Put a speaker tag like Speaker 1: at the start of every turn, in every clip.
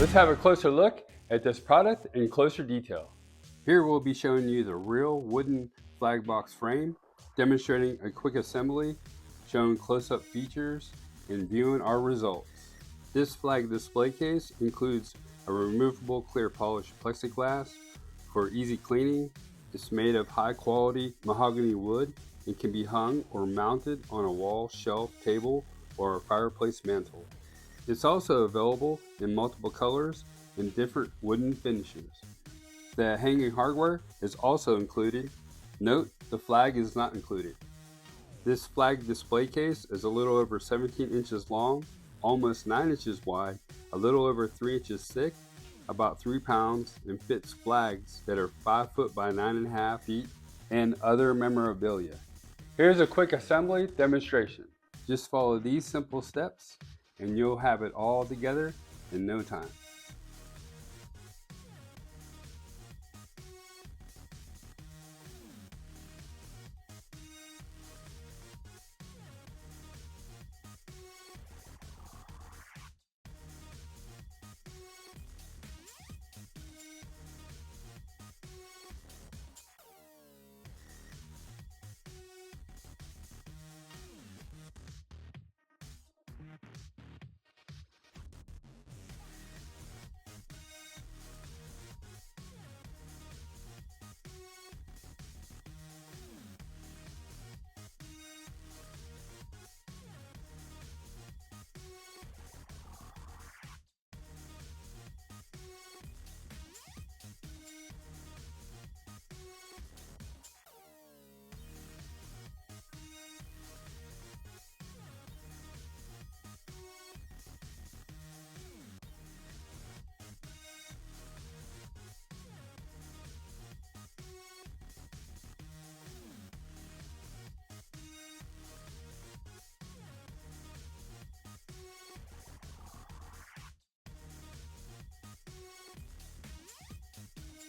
Speaker 1: Let's have a closer look at this product in closer detail. Here we'll be showing you the real wooden flag box frame, demonstrating a quick assembly, showing close-up features, and viewing our results. This flag display case includes a removable clear polished plexiglass for easy cleaning. It's made of high-quality mahogany wood and can be hung or mounted on a wall, shelf, table, or a fireplace mantel. It's also available in multiple colors and different wooden finishes. The hanging hardware is also included. Note, the flag is not included. This flag display case is a little over 17 inches long, almost 9 inches wide, a little over 3 inches thick, about 3 pounds, and fits flags that are 5 foot by 9.5 feet and other memorabilia. Here's a quick assembly demonstration. Just follow these simple steps and you'll have it all together in no time.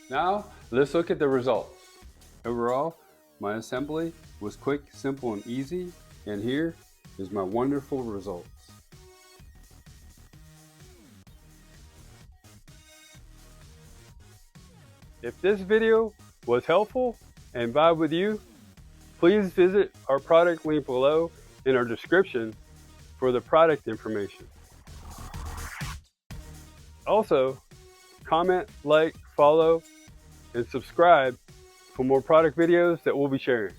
Speaker 1: Now, let's look at the results. Overall, my assembly was quick, simple, and easy, and here is my wonderful results. If this video was helpful and vibe with you, please visit our product link below in our description for the product information. Also, comment, like, follow, and subscribe for more product videos that we'll be sharing.